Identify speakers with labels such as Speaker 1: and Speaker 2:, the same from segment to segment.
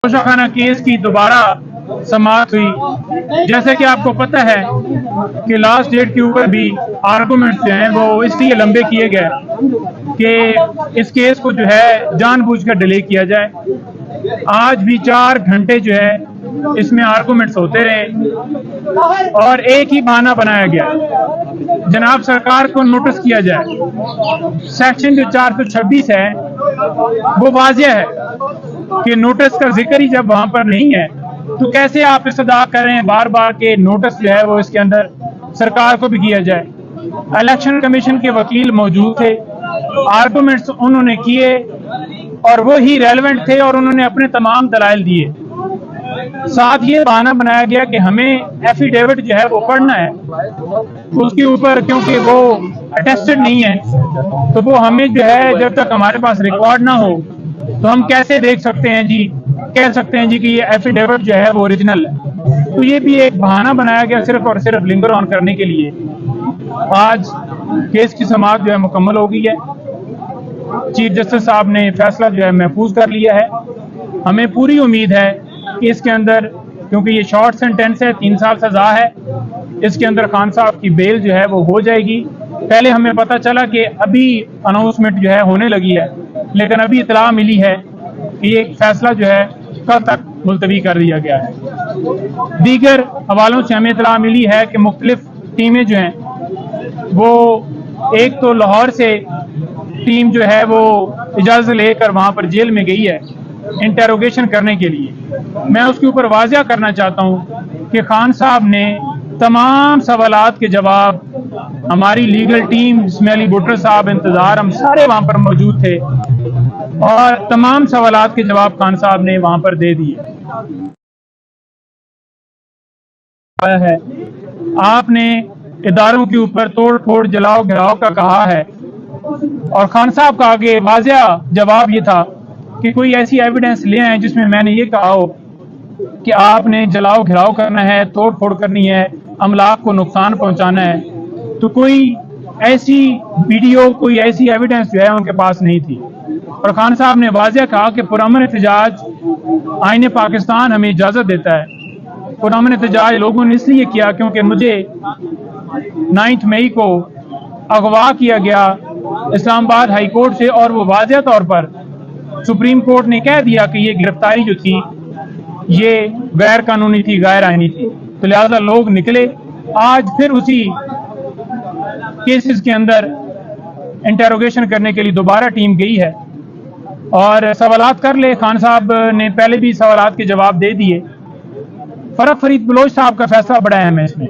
Speaker 1: Toshakhana case की दोबारा समाअत हुई। जैसे कि आपको पता है कि लास्ट डेट के ऊपर भी आर्गूमेंट्स जो हैं वो इसलिए लंबे किए गए कि इस केस को जो है जानबूझकर डिले किया जाए। आज भी 4 घंटे जो है इसमें आर्गूमेंट्स होते रहे और एक ही बहाना बनाया गया, जनाब सरकार को नोटिस किया जाए। सेक्शन जो 426 है वो वाजिया है कि नोटिस का जिक्र ही जब वहां पर नहीं है तो कैसे आप इस्तदा करें बार बार के नोटिस जो है वो इसके अंदर सरकार को भी किया जाए। इलेक्शन कमीशन के वकील मौजूद थे, आर्गूमेंट्स उन्होंने किए और वो ही रेलेवेंट थे और उन्होंने अपने तमाम दलाइल दिए। साथ ये बहाना बनाया गया कि हमें एफिडेविट जो है वो पढ़ना है, उसके ऊपर क्योंकि वो अटेस्टेड नहीं है तो वो हमें जो है जब तक हमारे पास रिकॉर्ड ना हो तो हम कैसे देख सकते हैं जी, कह सकते हैं जी कि ये एफिडेविट जो है वो ओरिजिनल है। तो ये भी एक बहाना बनाया गया सिर्फ और सिर्फ लिंगर ऑन करने के लिए। आज केस की समाअत जो है मुकम्मल हो गई है। चीफ जस्टिस साहब ने फैसला जो है महफूज कर लिया है। हमें पूरी उम्मीद है कि इसके अंदर, क्योंकि ये शॉर्ट सेंटेंस है, 3 साल सजा है, इसके अंदर खान साहब की बेल जो है वो हो जाएगी। पहले हमें पता चला कि अभी अनाउंसमेंट जो है होने लगी है, लेकिन अभी इतला मिली है कि ये फैसला जो है कल तक मुलतवी कर दिया गया है। दीगर हवालों से हमें इतला मिली है कि मुख्तलिफ टीमें जो हैं वो, एक तो लाहौर से टीम जो है वो इजाज़त लेकर वहाँ पर जेल में गई है इंटेरोगेशन करने के लिए। मैं उसके ऊपर वाज़िया करना चाहता हूँ कि खान साहब ने तमाम सवालात के जवाब, हमारी लीगल टीम इसमें अली भुट्टो साहब, इंतज़ार, हम सारे वहाँ पर मौजूद थे और तमाम सवालात के जवाब खान साहब ने वहाँ पर दे दिए है। आपने इदारों के ऊपर तोड़ फोड़, जलाओ घिराव का कहा है और खान साहब का आगे वाज़िया जवाब ये था कि कोई ऐसी एविडेंस ले आए जिसमें मैंने ये कहा हो कि आपने जलाओ घिराव करना है, तोड़ फोड़ करनी है, अमलाक को नुकसान पहुंचाना है। तो कोई ऐसी वीडियो, कोई ऐसी एविडेंस जो है उनके पास नहीं थी। और खान साहब ने वाज़िया कहा कि पुरअमन एहतजाज आईन पाकिस्तान हमें इजाज़त देता है। पुरअमन एहतजाज लोगों ने इसलिए किया क्योंकि मुझे 9 मई को अगवा किया गया इस्लामाबाद हाई कोर्ट से और वो वाज़िया तौर पर सुप्रीम कोर्ट ने कह दिया कि ये गिरफ्तारी जो थी ये गैर कानूनी थी, गैर आईनी थी। तो लिहाजा लोग निकले। आज फिर उसी केसेस के अंदर इंटेरोगेशन करने के लिए दोबारा टीम गई है और सवालात कर ले। खान साहब ने पहले भी सवालात के जवाब दे दिए। फरीद बलोच साहब का फैसला बड़ा अहम है इसमें।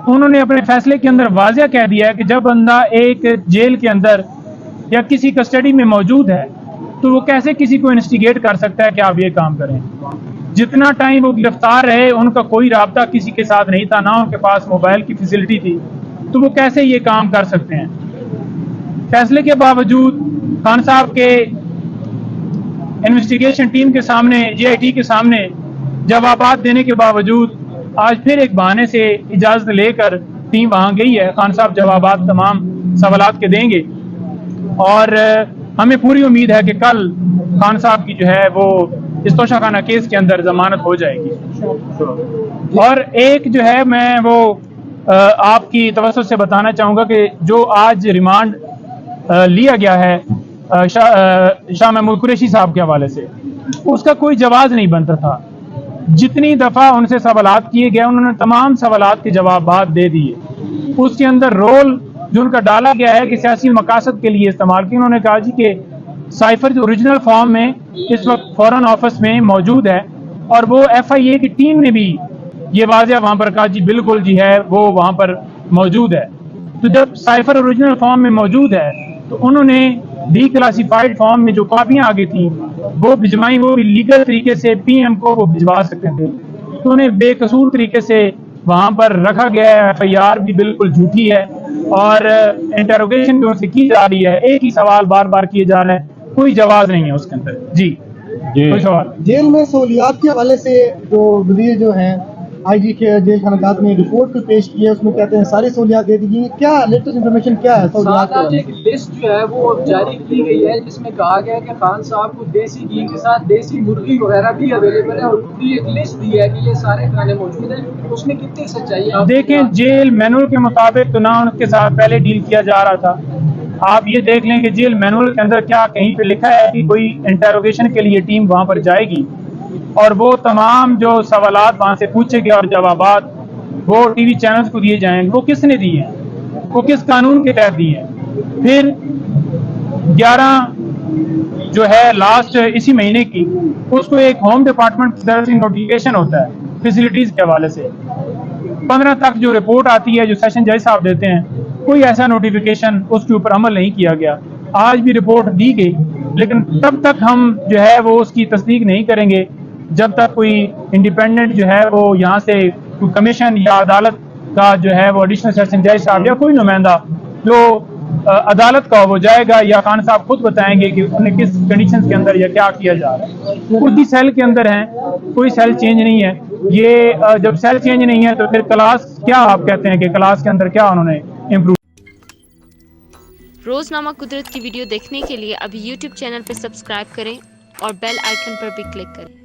Speaker 1: उन्होंने अपने फैसले के अंदर वाज़िया कह दिया है कि जब बंदा एक जेल के अंदर या किसी कस्टडी में मौजूद है तो वो कैसे किसी को इंस्टिगेट कर सकता है कि आप ये काम करें। जितना टाइम वो गिरफ्तार रहे उनका कोई राब्ता किसी के साथ नहीं था, ना उनके पास मोबाइल की फैसिलिटी थी, तो वो कैसे ये काम कर सकते हैं। फैसले के बावजूद खान साहब के इन्वेस्टिगेशन टीम के सामने, JIT के सामने जवाबात देने के बावजूद आज फिर एक बहाने से इजाज़त लेकर टीम वहाँ गई है। खान साहब जवाबात तमाम सवालात के देंगे और हमें पूरी उम्मीद है कि कल खान साहब की जो है वो इस तोशाखाना केस के अंदर जमानत हो जाएगी। और एक जो है मैं वो आपकी तवज्जो से बताना चाहूँगा कि जो आज रिमांड लिया गया है शाह महमूद कुरैशी साहब के हवाले से, उसका कोई जवाब नहीं बनता था। जितनी दफ़ा उनसे सवालात किए गए उन्होंने तमाम सवालात के जवाब दे दिए। उसके अंदर रोल जो उनका डाला गया है कि सियासी मकासद के लिए इस्तेमाल की। उन्होंने कहा जी कि साइफर जो ओरिजिनल फॉर्म में इस वक्त फॉरेन ऑफिस में मौजूद है और वो FIA की टीम ने भी ये वाज़िया वहाँ पर कहा जी बिल्कुल जी है, वो वहाँ पर मौजूद है। तो जब साइफर ओरिजिनल फॉर्म में मौजूद है तो उन्होंने डीक्लासिफाइड फॉर्म में जो कापियाँ आ गई थी वो भिजवाई, वो भी लीगल तरीके से PM को वो भिजवा सकते थे। तो उन्हें बेकसूर तरीके से वहाँ पर रखा गया है। FIR भी बिल्कुल झूठी है और इंटेरोगेशन भी उनसे की जा रही है। एक ही सवाल बार बार किए जा रहे हैं, कोई जवाब नहीं है उसके अंदर। जी कोई सवाल?
Speaker 2: जेल में सहूलियात के हवाले से जो वजीर जो हैं آئی جی کے جے خانقات نے رپورٹ کو پیش کی ہے, اس میں کہتے ہیں ساری سہولیات دے دی گئی. کیا لیٹسٹ انفارمیشن کیا ہے سہولیات
Speaker 3: ساتھ آج ایک لسٹ جو ہے وہ جاری کی گئی ہے جس میں کہا گیا ہے کہ خان صاحب کو دیسی گھی کے ساتھ دیسی مرغی وغیرہ بھی اویلیبل ہے, اور پوری ایک لسٹ دی ہے کہ یہ سارے کھانے موجود ہیں. اس میں کتنی سچائی ہے؟
Speaker 1: دیکھیں جیل مینول کے مطابق تو نہ ان کے ساتھ پہلے ڈیل کیا جا رہا تھا. آپ یہ دیکھ لیں کہ جیل مینول کے اندر کیا کہیں پہ لکھا ہے کہ کوئی انٹروگیشن کے لیے ٹیم وہاں پر جائے گی اور وہ تمام جو سوالات وہاں سے پوچھے گئے اور جوابات وہ ٹی وی چینلز کو دیے جائیں گے. وہ کس نے دیے ہیں, وہ کس قانون کے تحت دیے ہیں؟ پھر 11 جو ہے لاسٹ اسی مہینے کی, اس کو ایک ہوم ڈپارٹمنٹ کی طرف سے نوٹیفیکیشن ہوتا ہے فیسلٹیز کے حوالے سے. 15 تک جو رپورٹ آتی ہے جو سیشن جج صاحب دیتے ہیں, کوئی ایسا نوٹیفیکیشن اس کے اوپر عمل نہیں کیا گیا. آج بھی رپورٹ دی گئی, لیکن تب تک ہم جو ہے وہ اس کی تصدیق نہیں کریں گے جب تک کوئی انڈیپینڈنٹ جو ہے وہ یہاں سے کوئی کمیشن یا عدالت کا جو ہے وہ ایڈیشنل سیشن جج صاحب یا کوئی نمائندہ جو عدالت کا وہ جائے گا, یا خان صاحب خود بتائیں گے کہ انہیں کس کنڈیشنز کے اندر یا کیا کیا جا رہا ہے. اسی سیل کے اندر ہیں, کوئی سیل چینج نہیں ہے. یہ جب سیل چینج نہیں ہے تو پھر کلاس کیا آپ کہتے ہیں کہ کلاس کے اندر کیا انہوں نے امپروو.
Speaker 4: روزنامہ قدرت کی ویڈیو دیکھنے کے لیے ابھی یوٹیوب چینل پہ سبسکرائب کریں اور بیل آئیکن پر بھی کلک کریں.